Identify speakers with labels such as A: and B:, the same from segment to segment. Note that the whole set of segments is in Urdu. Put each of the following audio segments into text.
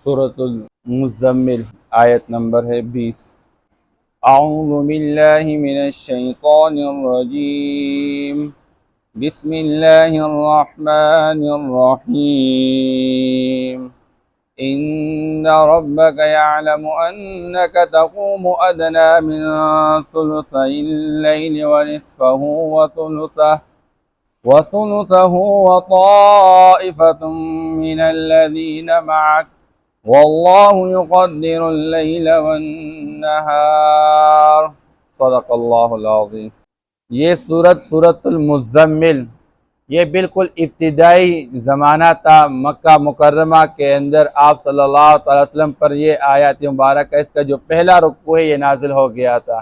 A: سورۃ المزمل آیت نمبر ہے 20۔ اعوذ باللہ من الشیطان الرجیم، بسم اللہ الرحمن الرحیم۔ ان ربک یعلم انک تقوم ادنی من ثلثی اللیل ونصفہ وثلثه وطائفة من الذين معك والله يقدر الليل والنهار۔ صدق اللہ العظیم۔ یہ سورۃ المزمل یہ بالکل ابتدائی زمانہ تھا مکہ مکرمہ کے اندر، آپ صلی اللہ علیہ وسلم پر یہ آیات مبارکہ اس کا جو پہلا رکوع ہے یہ نازل ہو گیا تھا،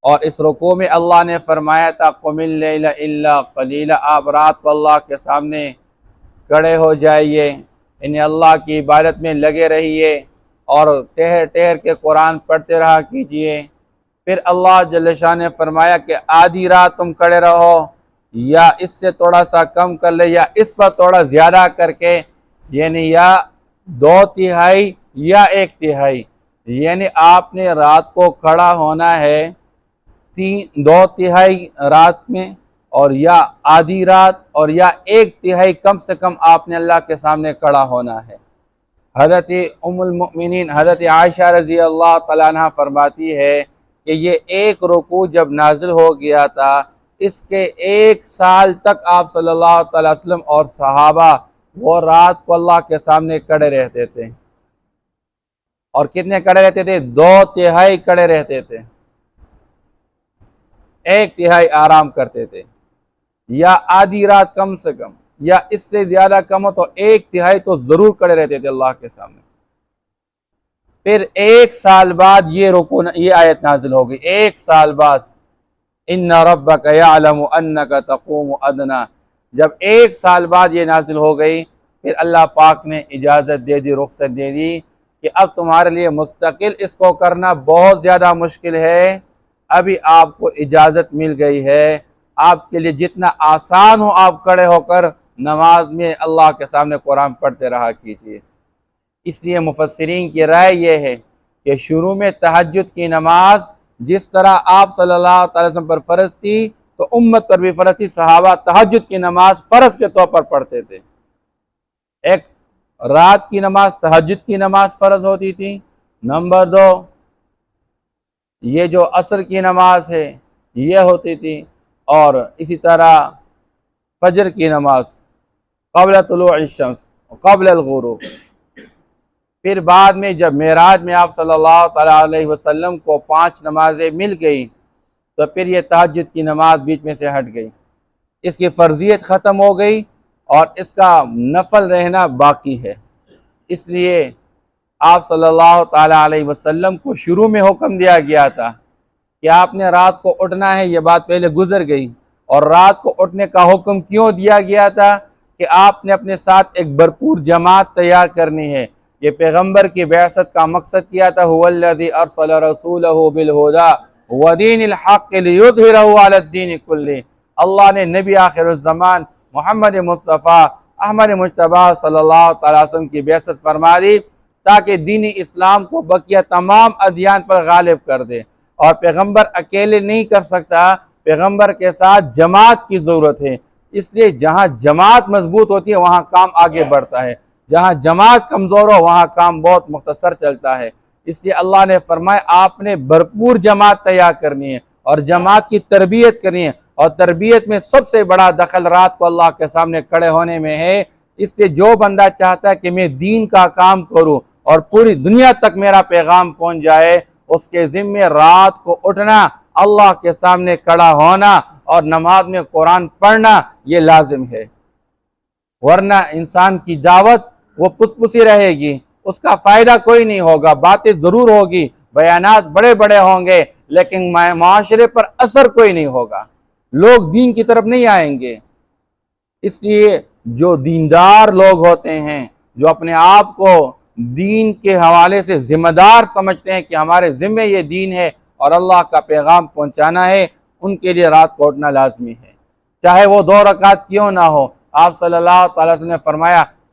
A: اور اس رکوع میں اللہ نے فرمایا تھا قم اللیل الا قلیلا، آپ رات کو اللہ کے سامنے کھڑے ہو جائیے، یعنی اللہ کی عبادت میں لگے رہیے اور ٹہر ٹہر کے قرآن پڑھتے رہا کیجئے۔ پھر اللہ جل شان نے فرمایا کہ آدھی رات تم کھڑے رہو، یا اس سے تھوڑا سا کم کر لے یا اس پر تھوڑا زیادہ کر کے، یعنی یا 2/3 یا 1/3، یعنی آپ نے رات کو کھڑا ہونا ہے 2/3 رات میں، اور یا آدھی رات، اور یا 1/3 کم سے کم آپ نے اللہ کے سامنے کھڑا ہونا ہے۔ حضرت ام المؤمنین حضرت عائشہ رضی اللہ تعالیٰ عنہ فرماتی ہے کہ یہ ایک رکوع جب نازل ہو گیا تھا، اس کے 1 سال تک آپ صلی اللہ علیہ وسلم اور صحابہ وہ رات کو اللہ کے سامنے کھڑے رہتے تھے، اور کتنے کھڑے رہتے تھے؟ 2/3 کھڑے رہتے تھے، 1/3 آرام کرتے تھے، یا آدھی رات کم سے کم، یا اس سے زیادہ کم ہو تو 1/3 تو ضرور کھڑے رہتے تھے اللہ کے سامنے۔ پھر 1 سال بعد یہ آیت نازل ہو گئی، 1 سال بعد ان ربک یعلم انک تقوم ادنی، جب 1 سال بعد یہ نازل ہو گئی، پھر اللہ پاک نے اجازت دے دی، رخصت دے دی کہ اب تمہارے لیے مستقل اس کو کرنا بہت زیادہ مشکل ہے، ابھی آپ کو اجازت مل گئی ہے، آپ کے لیے جتنا آسان ہو آپ کھڑے ہو کر نماز میں اللہ کے سامنے قرآن پڑھتے رہا کیجیے۔ اس لیے مفسرین کی رائے یہ ہے کہ شروع میں تہجد کی نماز جس طرح آپ صلی اللہ علیہ وسلم پر فرض تھی تو امت پر بھی فرض تھی، صحابہ تہجد کی نماز فرض کے طور پر پڑھتے تھے۔ ایک رات کی نماز تہجد کی نماز فرض ہوتی تھی، نمبر 2 یہ جو عصر کی نماز ہے یہ ہوتی تھی، اور اسی طرح فجر کی نماز قبل طلوع الشمس قبل الغروب۔ پھر بعد میں جب معراج میں آپ صلی اللہ علیہ وسلم کو 5 نمازیں مل گئی تو پھر یہ تہجد کی نماز بیچ میں سے ہٹ گئی، اس کی فرضیت ختم ہو گئی اور اس کا نفل رہنا باقی ہے۔ اس لیے آپ صلی اللہ تعالیٰ علیہ وسلم کو شروع میں حکم دیا گیا تھا کہ آپ نے رات کو اٹھنا ہے، یہ بات پہلے گزر گئی، اور رات کو اٹھنے کا حکم کیوں دیا گیا تھا کہ آپ نے اپنے ساتھ ایک بھرپور جماعت تیار کرنی ہے۔ یہ پیغمبر کی بعثت کا مقصد کیا تھا، هو الذی ارسل رسولہ بالہدی ودین الحق لیظہرہ علی الدین کلہ، اللہ نے نبی آخر الزمان محمد مصطفیٰ احمد مجتبیٰ صلی اللہ تعالیٰ وسلم کی بعثت فرما دی تاکہ دین اسلام کو بقیہ تمام ادیان پر غالب کر دے، اور پیغمبر اکیلے نہیں کر سکتا، پیغمبر کے ساتھ جماعت کی ضرورت ہے۔ اس لیے جہاں جماعت مضبوط ہوتی ہے وہاں کام آگے بڑھتا ہے، جہاں جماعت کمزور ہو وہاں کام بہت مختصر چلتا ہے۔ اس لیے اللہ نے فرمایا آپ نے بھرپور جماعت تیار کرنی ہے اور جماعت کی تربیت کرنی ہے، اور تربیت میں سب سے بڑا دخل رات کو اللہ کے سامنے کھڑے ہونے میں ہے۔ اس لیے جو بندہ چاہتا ہے کہ میں دین کا کام کروں اور پوری دنیا تک میرا پیغام پہنچ جائے، اس کے ذمہ رات کو اٹھنا، اللہ کے سامنے کھڑا ہونا اور نماز میں قرآن پڑھنا یہ لازم ہے، ورنہ انسان کی دعوت وہ پسی رہے گی، اس کا فائدہ کوئی نہیں ہوگا، باتیں ضرور ہوگی، بیانات بڑے بڑے ہوں گے، لیکن معاشرے پر اثر کوئی نہیں ہوگا، لوگ دین کی طرف نہیں آئیں گے۔ اس لیے جو دیندار لوگ ہوتے ہیں، جو اپنے آپ کو دین کے حوالے سے ذمہ دار سمجھتے ہیں کہ ہمارے ذمہ یہ دین ہے اور اللہ کا پیغام پہنچانا ہے، ان کے لیے رات کو اٹھنا لازمی ہے، چاہے وہ 2 رکعت کیوں نہ ہو۔ آپ صلی اللہ تعالیٰ وسلم نے فرمایا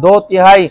A: 2/3,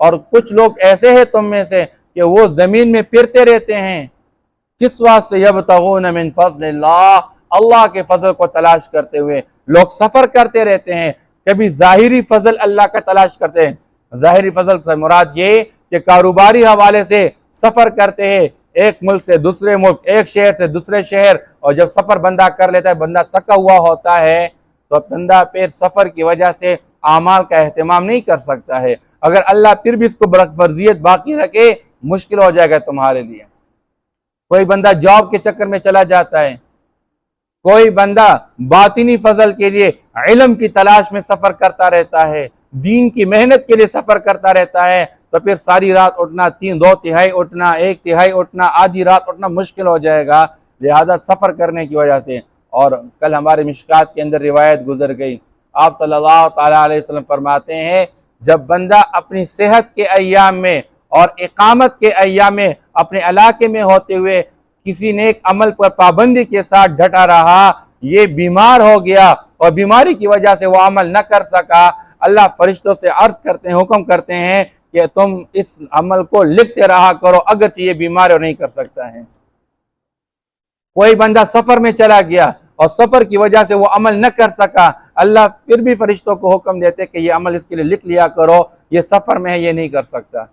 A: اور کچھ لوگ ایسے ہیں تم میں سے کہ وہ زمین میں پھرتے رہتے ہیں، کس واسطے؟ یبتغون من فضل اللہ، اللہ کے فضل کو تلاش کرتے ہوئے لوگ سفر کرتے رہتے ہیں، کبھی ظاہری فضل اللہ کا تلاش کرتے ہیں۔ ظاہری فضل سے مراد یہ کہ کاروباری حوالے سے سفر کرتے ہیں، ایک ملک سے دوسرے ملک، ایک شہر سے دوسرے شہر، اور جب سفر بندہ کر لیتا ہے، بندہ تکا ہوا ہوتا ہے، تو بندہ پھر سفر کی وجہ سے اعمال کا اہتمام نہیں کر سکتا ہے۔ اگر اللہ پھر بھی اس کو فرضیت باقی رکھے، مشکل ہو جائے گا تمہارے لیے۔ کوئی بندہ جاب کے چکر میں چلا جاتا ہے، کوئی بندہ باطنی فضل کے لیے علم کی تلاش میں سفر کرتا رہتا ہے، دین کی محنت کے لیے سفر کرتا رہتا ہے، تو پھر ساری رات اٹھنا، 2/3 اٹھنا، 1/3 اٹھنا، آدھی رات اٹھنا مشکل ہو جائے گا، لہذا سفر کرنے کی وجہ سے۔ اور کل ہمارے مشکات کے اندر روایت گزر گئی، آپ صلی اللہ تعالیٰ علیہ وسلم فرماتے ہیں جب بندہ اپنی صحت کے ایام میں اور اقامت کے ایام میں اپنے علاقے میں ہوتے ہوئے کسی نیک عمل پر پابندی کے ساتھ ڈٹا رہا، یہ بیمار ہو گیا اور بیماری کی وجہ سے وہ عمل نہ کر سکا، اللہ فرشتوں سے عرض کرتے ہیں، حکم کرتے ہیں کہ تم اس عمل کو لکھتے رہا کرو اگرچہ یہ بیمار اور نہیں کر سکتا ہے۔ کوئی بندہ سفر میں چلا گیا اور سفر کی وجہ سے وہ عمل نہ کر سکا، اللہ پھر بھی فرشتوں کو حکم دیتے کہ یہ عمل اس کے لیے لکھ لیا کرو، یہ سفر میں ہے، یہ نہیں کر سکتا۔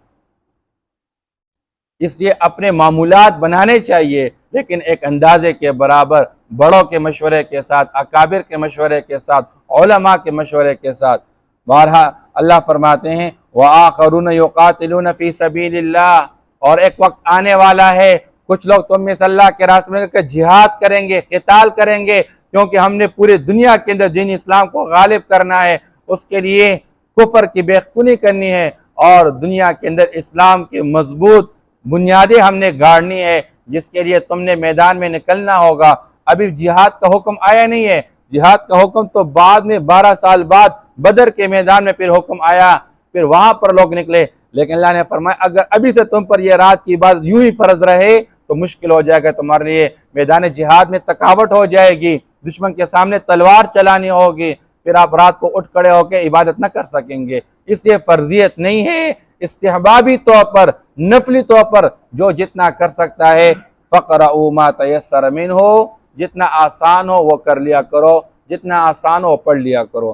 A: اس لیے اپنے معمولات بنانے چاہیے، لیکن ایک اندازے کے برابر، بڑوں کے مشورے کے ساتھ، اکابر کے مشورے کے ساتھ، علماء کے مشورے کے ساتھ۔ بارہا اللہ فرماتے ہیں وَآخَرُونَ يُقَاتِلُونَ فِي سَبِيلِ اللَّهِ، اور ایک وقت آنے والا ہے کچھ لوگ تم میں سے اللہ کے راستے میں جہاد کریں گے، قتال کریں گے، کیونکہ ہم نے پورے دنیا کے اندر دین اسلام کو غالب کرنا ہے، اس کے لیے کفر کی بے خونی کرنی ہے اور دنیا کے اندر اسلام کے مضبوط بنیادیں ہم نے گاڑنی ہے، جس کے لیے تم نے میدان میں نکلنا ہوگا۔ ابھی جہاد کا حکم آیا نہیں ہے، جہاد کا حکم تو بعد میں 12 سال بعد بدر کے میدان میں پھر حکم آیا، پھر وہاں پر لوگ نکلے، لیکن اللہ نے فرمایا اگر ابھی سے تم پر یہ رات کی بات یوں ہی فرض رہے تو مشکل ہو جائے گا تمہارے لیے، میدان جہاد میں تکاوٹ ہو جائے گی، دشمن کے سامنے تلوار چلانی ہوگی، پھر آپ رات کو اٹھ کھڑے ہو کے عبادت نہ کر سکیں گے۔ اس لیے فرضیت نہیں ہے، استحبابی طور پر، نفلی طور پر جو جتنا کر سکتا ہے فَقْرَؤُوا مَا تَيَسَّرَ مِنْهُ، جتنا آسان ہو وہ کر لیا کرو، جتنا آسان ہو پڑھ لیا کرو۔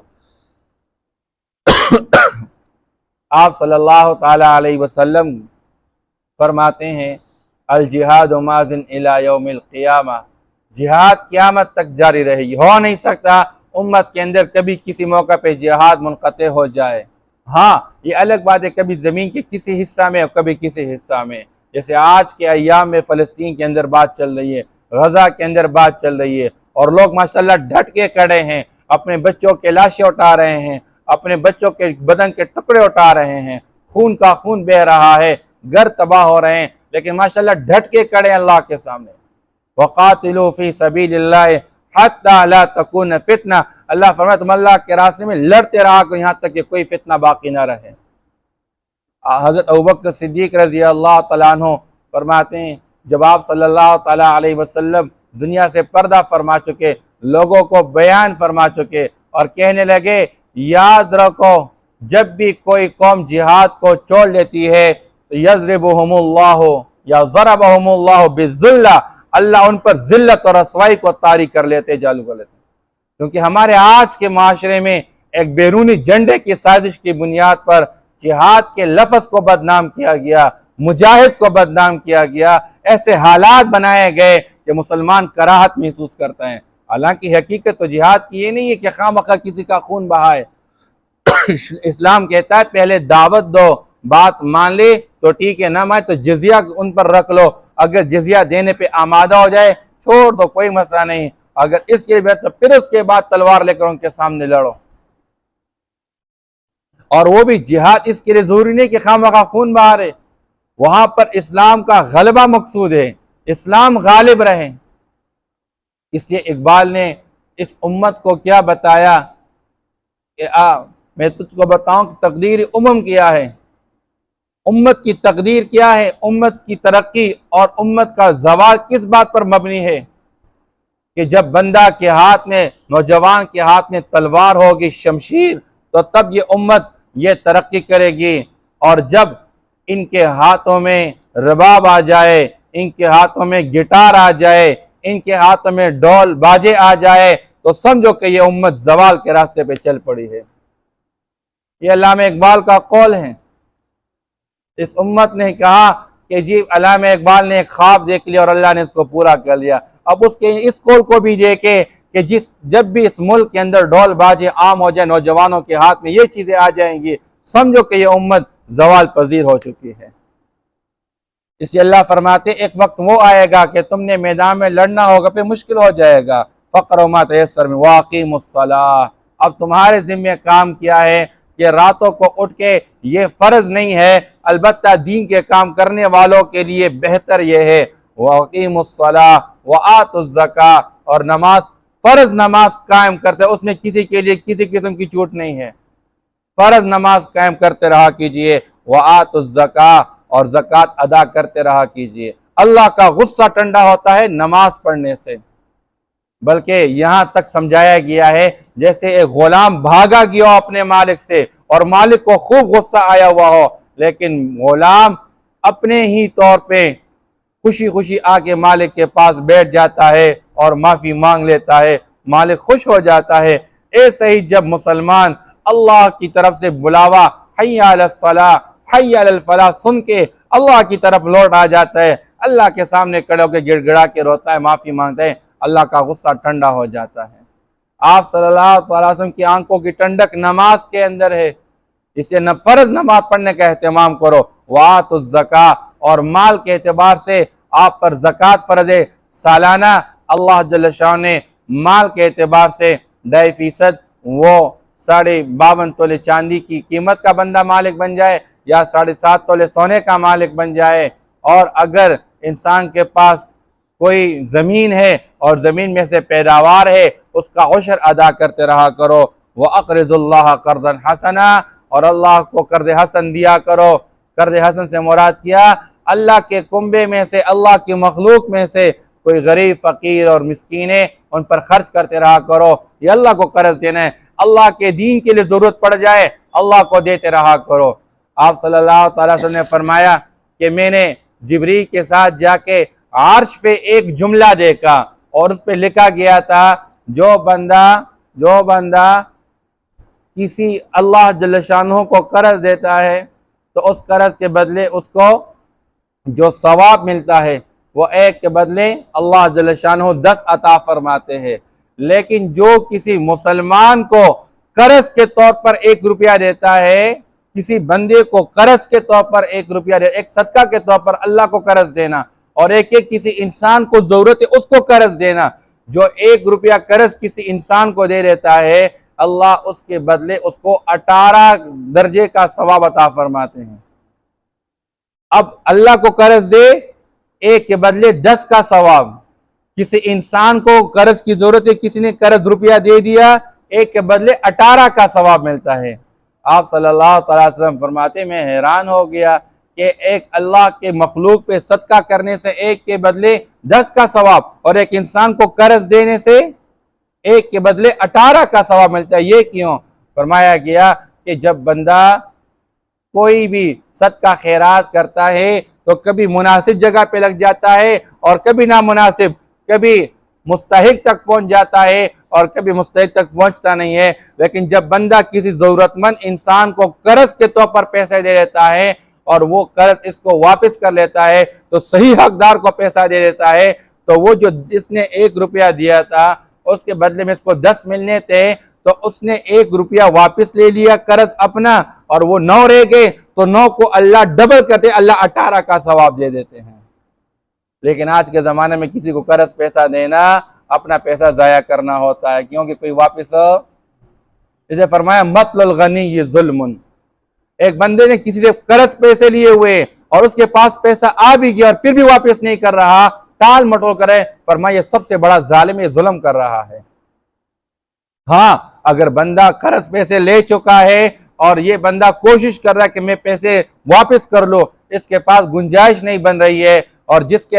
A: آپ صلی اللہ تعالیٰ علیہ وسلم فرماتے ہیں الجہاد ماضٍ الی یوم القیامہ، جہاد قیامت تک جاری رہے گی، ہو نہیں سکتا امت کے اندر کبھی کسی موقع پہ جہاد منقطع ہو جائے۔ ہاں یہ الگ بات ہے کبھی زمین کے کسی حصہ میں اور کبھی کسی حصہ میں، جیسے آج کے ایام میں فلسطین کے اندر بات چل رہی ہے، غزہ کے اندر بات چل رہی ہے، اور لوگ ماشاءاللہ ڈٹ کے کھڑے ہیں، اپنے بچوں کے لاشیں اٹھا رہے ہیں، اپنے بچوں کے بدن کے ٹکڑے اٹھا رہے ہیں، خون کا خون بہ رہا ہے، گھر تباہ ہو رہے ہیں، لیکن ماشاءاللہ ڈٹ کے کھڑے اللہ کے سامنے۔ وَقَاتِلُوا فِي سَبِيلِ اللَّهِ حَتَّى لَا تَكُونَ فِتْنَةٌ، اللہ فرماتا تم اللہ کے راستے میں لڑتے رہا کرو یہاں تک کہ کوئی فتنہ باقی نہ رہے۔ حضرت ابوبکر صدیق رضی اللہ تعالیٰ عنہ فرماتے ہیں جب آپ صلی اللہ تعالیٰ علیہ وسلم دنیا سے پردہ فرما چکے، لوگوں کو بیان فرما چکے اور کہنے لگے یاد رکھو جب بھی کوئی قوم جہاد کو چھوڑ لیتی ہے تو یضربہم اللہ یا ضربہم اللہ بالذلہ، اللہ ان پر ذلت اور رسوائی کو طاری کر لیتے، جالو کر لیتے۔ کیونکہ ہمارے آج کے معاشرے میں ایک بیرونی جھنڈے کی سازش کی بنیاد پر جہاد کے لفظ کو بدنام کیا گیا، مجاہد کو بدنام کیا گیا، ایسے حالات بنائے گئے کہ مسلمان کراہت محسوس کرتا ہے، حالانکہ حقیقت تو جہاد کی یہ نہیں ہے کہ خواہ مخواہ کسی کا خون بہائے۔ اسلام کہتا ہے پہلے دعوت دو، بات مان لے تو ٹھیک ہے، نہ مانے تو جزیہ ان پر رکھ لو، اگر جزیہ دینے پہ آمادہ ہو جائے چھوڑ دو، کوئی مسئلہ نہیں، اگر اس کے بعد تو پھر اس کے بعد تلوار لے کر ان کے سامنے لڑو۔ اور وہ بھی جہاد اس کے لیے ضروری نہیں کہ خواہ مخواہ خون بہارے، وہاں پر اسلام کا غلبہ مقصود ہے، اسلام غالب رہے۔ اس لیے اقبال نے اس امت کو کیا بتایا کہ میں تجھ کو بتاؤں کہ تقدیر امم کیا ہے، امت کی تقدیر کیا ہے، امت کی ترقی اور امت کا زوال کس بات پر مبنی ہے کہ جب بندہ کے ہاتھ میں، نوجوان کے ہاتھ میں تلوار ہوگی، شمشیر، تو تب یہ امت یہ ترقی کرے گی، اور جب ان کے ہاتھوں میں رباب آ جائے، ان کے ہاتھوں میں گٹار آ جائے، ان کے ہاتھوں میں ڈول باجے آ جائے، تو سمجھو کہ یہ امت زوال کے راستے پہ چل پڑی ہے۔ یہ علامہ اقبال کا قول ہے۔ اس امت نے کہا کہ جی علامہ اقبال نے ایک خواب دیکھ لیا اور اللہ نے اس کو پورا کر لیا۔ اب اس کے اس قول کو بھی دیکھے کہ جب بھی اس ملک کے اندر ڈول باجے عام ہو جائے، نوجوانوں کے ہاتھ میں یہ چیزیں آ جائیں گی، سمجھو کہ یہ امت زوال پذیر ہو چکی ہے۔ اس لیے اللہ فرماتے ایک وقت وہ آئے گا کہ تم نے میدان میں لڑنا ہوگا، پھر مشکل ہو جائے گا۔ فقر ما تیسر من واقیموا الصلاۃ، اب تمہارے ذمہ کام کیا ہے کہ راتوں کو اٹھ کے، یہ فرض نہیں ہے، البتہ دین کے کام کرنے والوں کے لیے بہتر یہ ہے واقیموا الصلاۃ وآتوا الزکاۃ، اور نماز، فرض نماز قائم کرتے، اس میں کسی کے لیے کسی قسم کی چھوٹ نہیں ہے۔ فرض نماز قائم کرتے رہا کیجئے، وآتوا الزکاۃ، اور زکوٰۃ ادا کرتے رہا کیجئے۔ اللہ کا غصہ ٹھنڈا ہوتا ہے نماز پڑھنے سے، بلکہ یہاں تک سمجھایا گیا ہے جیسے ایک غلام بھاگا گیا ہو اپنے مالک سے، اور مالک کو خوب غصہ آیا ہوا ہو، لیکن غلام اپنے ہی طور پہ خوشی خوشی آ کے مالک کے پاس بیٹھ جاتا ہے اور معافی مانگ لیتا ہے، مالک خوش ہو جاتا ہے۔ ایسے ہی جب مسلمان اللہ کی طرف سے بلاوا حی علی الصلاۃ حی علی الفلاح سن کے اللہ کی طرف لوٹ آ جاتا ہے، اللہ کے سامنے کھڑے ہو کے گڑ گڑا کے روتا ہے، معافی مانگتا ہے، اللہ کا غصہ ٹھنڈا ہو جاتا ہے۔ آپ صلی اللہ علیہ وسلم کی آنکھوں کی ٹھنڈک نماز کے اندر ہے، اس لیے فرض نماز پڑھنے کا اہتمام کرو۔ وآتوا الزکاۃ، اور مال کے اعتبار سے آپ پر زکوٰۃ فرض ہے سالانہ۔ اللہ جل شانہ نے مال کے اعتبار سے 2.5% وہ 52.5 تولے چاندی کی قیمت کا بندہ مالک بن جائے، یا 7.5 تولے سونے کا مالک بن جائے، اور اگر انسان کے پاس کوئی زمین ہے اور زمین میں سے پیداوار ہے، اس کا عشر ادا کرتے رہا کرو۔ وَأَقْرِضُوا اللَّهَ قَرْضًا حَسَنًا، اور اللہ کو قرض حسن دیا کرو۔ قرض حسن سے مراد کیا؟ اللہ کے کنبے میں سے، اللہ کی مخلوق میں سے کوئی غریب، فقیر اور مسکین ہے، ان پر خرچ کرتے رہا کرو۔ یہ اللہ کو قرض دینا ہے۔ اللہ کے دین کے لیے ضرورت پڑ جائے، اللہ کو دیتے رہا کرو۔ آپ صلی اللہ علیہ وسلم نے فرمایا کہ میں نے جبریل کے ساتھ جا کے عرش پہ ایک جملہ دیکھا، اور اس پہ لکھا گیا تھا جو بندہ کسی اللہ جل شانہ کو قرض دیتا ہے تو اس قرض کے بدلے اس کو جو ثواب ملتا ہے وہ ایک کے بدلے اللہ جل شانہ 10 عطا فرماتے ہیں۔ لیکن جو کسی مسلمان کو قرض کے طور پر 1 روپیہ دیتا ہے، کسی بندے کو قرض کے طور پر 1 روپیہ ایک صدقہ کے طور پر اللہ کو قرض دینا، اور ایک کسی انسان کو ضرورت ہے اس کو قرض دینا، جو 1 روپیہ قرض کسی انسان کو دے دیتا ہے، اللہ اس کے بدلے اس کو 18 درجے کا ثواب عطا فرماتے ہیں۔ اب اللہ کو قرض دے، 1 کے بدلے 10 کا ثواب۔ کسی انسان کو قرض کی ضرورت ہے، کسی نے قرض روپیہ دے دیا، 1 کے بدلے 18 کا ثواب ملتا ہے۔ آپ صلی اللہ علیہ وسلم فرماتے میں حیران ہو گیا کہ ایک اللہ کے مخلوق پہ صدقہ کرنے سے 1 کے بدلے 10 کا ثواب، اور ایک انسان کو قرض دینے سے 1 کے بدلے 18 کا ثواب ملتا ہے۔ یہ کیوں؟ فرمایا گیا کہ جب بندہ کوئی بھی صدقہ خیرات کرتا ہے تو کبھی مناسب جگہ پہ لگ جاتا ہے اور کبھی نامناسب، کبھی مستحق تک پہنچ جاتا ہے اور کبھی مستحق تک پہنچتا نہیں ہے۔ لیکن جب بندہ کسی ضرورت مند انسان کو قرض کے طور پر پیسے دے دیتا ہے اور وہ قرض اس کو واپس کر لیتا ہے تو صحیح حقدار کو پیسہ دے دیتا ہے، تو وہ جو جس نے 1 روپیہ دیا تھا اس کے بدلے میں اس کو 10 ملنے تھے، تو اس نے 1 روپیہ واپس لے لیا قرض اپنا، اور وہ 9 رہ گئے، تو 9 کو اللہ ڈبل کرتے، اللہ 18 کا ثواب دے دیتے ہیں۔ لیکن آج کے زمانے میں کسی کو قرض پیسہ دینا اپنا پیسہ ضائع کرنا ہوتا ہے، کیونکہ کوئی واپس، جسے فرمایا مطل الغنی ظلم، ایک بندے نے کسی سے قرض پیسے لیے ہوئے اور اس کے پاس پیسہ آ بھی گیا اور پھر بھی واپس نہیں کر رہا، ٹال مٹول کرے، فرمایا یہ سب سے بڑا ظالم، یہ ظلم کر رہا ہے۔ ہاں اگر بندہ قرض پیسے لے چکا ہے اور یہ بندہ کوشش کر رہا ہے کہ میں پیسے واپس کر لوں، اس کے پاس گنجائش نہیں بن رہی ہے، اور جس کے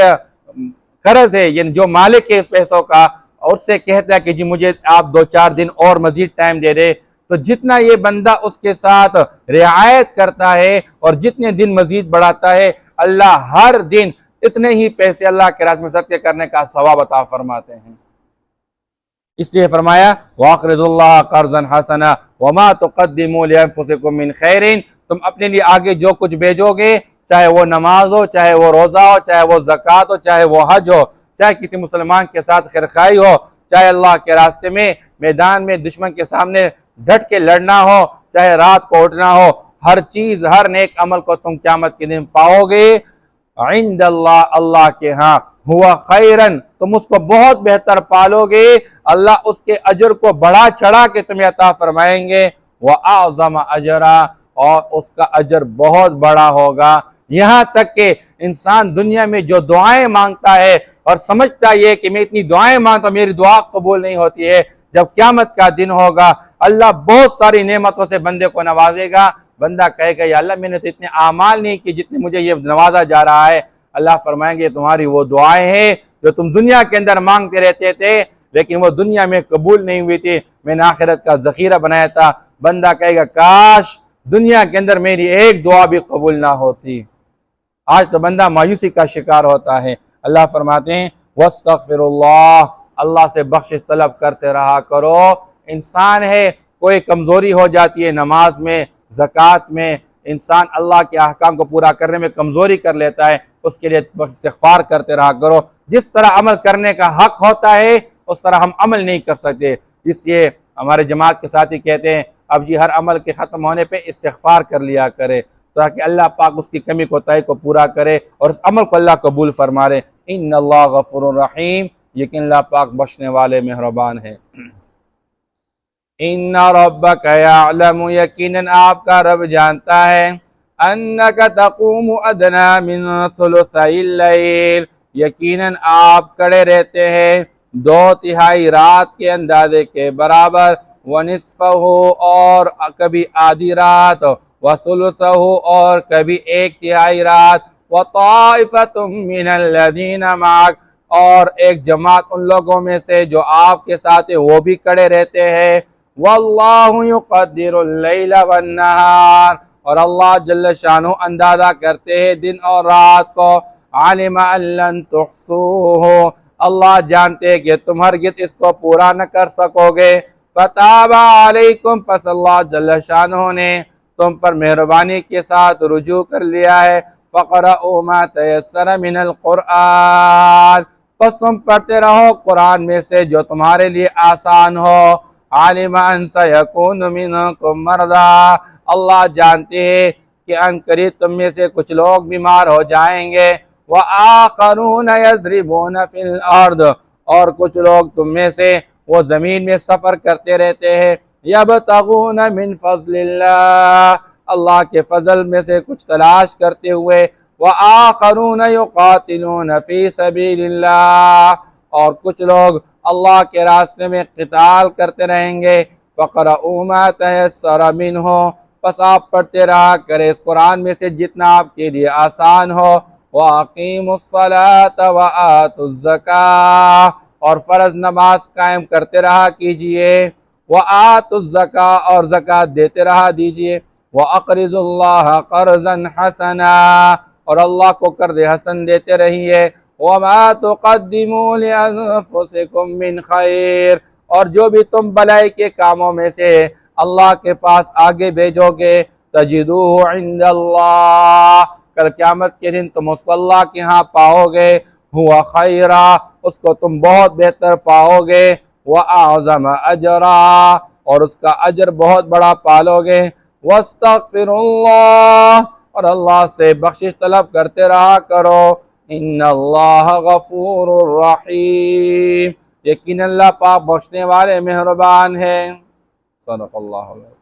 A: قرض ہے یعنی جو مالک ہے اس پیسوں کا، اور اس سے کہتا ہے کہ جی مجھے آپ 2-4 دن اور مزید ٹائم دے دے، تو جتنا یہ بندہ اس کے ساتھ رعایت کرتا ہے اور جتنے دن مزید بڑھاتا ہے، اللہ ہر دن اتنے ہی پیسے اللہ کے راہ میں صدقے کرنے کا ثواب عطا فرماتے ہیں۔ اس لیے فرمایا وَأَقْرِضُوا اللَّهَ قَرْضًا حَسَنًا وَمَا تُقَدِّمُوا لِأَنفُسِكُم مِّن خَيْرٍ، تم اپنے لیے آگے جو کچھ بھیجو گے، چاہے وہ نماز ہو، چاہے وہ روزہ ہو، چاہے وہ زکوٰۃ ہو، چاہے وہ حج ہو، چاہے کسی مسلمان کے ساتھ خیرخواہی ہو، چاہے اللہ کے راستے میں میدان میں دشمن کے سامنے ڈٹ کے لڑنا ہو، چاہے رات کو اٹھنا ہو، ہر چیز، ہر نیک عمل کو تم قیامت کے دن پاؤ گے عند اللہ، اللہ کے ہاں، ہوا خیرن، تم اس کو بہت بہتر پالو گے، اللہ اس کے اجر کو بڑھا چڑھا کے تمہیں عطا فرمائیں گے، وَأَعْظَمَ أَجْرًا، اور اس کا اجر بہت بڑا ہوگا۔ یہاں تک کہ انسان دنیا میں جو دعائیں مانگتا ہے اور سمجھتا ہے کہ میں اتنی دعائیں مانگتا ہوں میری دعا قبول نہیں ہوتی ہے، جب قیامت کا دن ہوگا اللہ بہت ساری نعمتوں سے بندے کو نوازے گا، بندہ کہے گا یا اللہ میں نے تو اتنے اعمال نہیں کی جتنے مجھے یہ نوازا جا رہا ہے، اللہ فرمائیں گے تمہاری وہ دعائیں ہیں جو تم دنیا کے اندر مانگتے رہتے تھے لیکن وہ دنیا میں قبول نہیں ہوئی تھی، میں نے آخرت کا ذخیرہ بنایا تھا۔ بندہ کہے گا کاش دنیا کے اندر میری ایک دعا بھی قبول نہ ہوتی۔ آج تو بندہ مایوسی کا شکار ہوتا ہے۔ اللہ فرماتے ہیں وَاسْتَغْفِرُ اللَّهِ، اللہ سے بخشش طلب کرتے رہا کرو۔ انسان ہے کوئی کمزوری ہو جاتی ہے نماز میں، زکوٰۃ میں، انسان اللہ کے احکام کو پورا کرنے میں کمزوری کر لیتا ہے، اس کے لیے استغفار کرتے رہا کرو۔ جس طرح عمل کرنے کا حق ہوتا ہے اس طرح ہم عمل نہیں کر سکتے، اس لیے ہمارے جماعت کے ساتھی کہتے ہیں اب جی ہر عمل کے ختم ہونے پہ استغفار کر لیا کرے تاکہ اللہ پاک اس کی کمی کوتاہی کو پورا کرے اور اس عمل کو اللہ قبول فرمائے۔ ان اللہ غفور الرحیم، یقین اللہ پاک بخشنے والے مہربان ہے۔ ان ربک یعلم، یقیناً آپ کا رب جانتا ہے، انک تقوم ادنی من ثلثی اللیل، یقیناً آپ کھڑے رہتے ہیں 2/3 رات کے اندازے کے برابر، ونصفہ، اور کبھی آدھی رات، وثلثہ، اور کبھی 1/3 رات، وطائفۃ من الذین معک، اور ایک جماعت ان لوگوں میں سے جو آپ کے ساتھ وہ بھی کھڑے رہتے ہیں، واللہ یقدر اللیل والنہار، اور اللہ جل شانہ اندازہ کرتے ہیں دن اور رات کو، علم ان لن تحصوہ، اللہ جانتے ہیں کہ تم ہرگز اس کو پورا نہ کر سکو گے، فتاب علیکم، پس اللہ جل شانہ نے تم پر مہربانی کے ساتھ رجوع کر لیا ہے، فقرؤوا ما تیسر من القرآن، پس تم پڑھتے رہو قرآن میں سے جو تمہارے لیے آسان ہو، عالم ان سیکون منکم مرضی، اللہ جانتے ہیں کہ ان قریب تم میں سے کچھ لوگ بیمار ہو جائیں گے، وآخرون یضربون فی الارض، اور کچھ لوگ تم میں سے وہ زمین میں سفر کرتے رہتے ہیں، یبتغون من فضل اللہ، اللہ کے فضل میں سے کچھ تلاش کرتے ہوئے، وآخرون یقاتلون فی سبیل اللہ، اور کچھ لوگ اللہ کے راستے میں قتال کرتے رہیں گے، فقرؤوا ما تیسر منہ، پس آپ پڑھتے رہا کرے اس قرآن میں سے جتنا آپ کے لیے آسان ہو، وَأَقِيمُوا الصَّلَاةَ وَآتُوا الزَّكَاةَ، اور فرض نماز قائم کرتے رہا کیجئے، وَآتُوا الزَّكَاةَ، اور زکوٰۃ دیتے رہا دیجئے، وَأَقْرِضُوا اللَّهَ قَرْضًا حَسَنًا، اور اللہ کو قرض حسن دیتے رہیے، وَمَا تُقَدِّمُوا لِأَنفُسِكُم مِّن خَيْرٍ، اور جو بھی تم بھلائی کے کاموں میں سے اللہ کے پاس آگے بھیجو گے، تجدوہ عند اللہ، کل قیامت کے دن تم اس کو اللہ کے ہاں پاؤ گے، ہوا خیرا، اس کو تم بہت بہتر پاؤ گے، وَأَعْظَمَ أَجْرًا، اور اس کا اجر بہت بڑا پالو گے، وَاسْتَغْفِرُوا اللَّهَ، اور اللہ سے بخشش طلب کرتے رہا کرو، ان اللہ غفور الرحیم، یقین اللہ پاک بخشنے والے مہربان ہے۔ صدق اللہ علیہ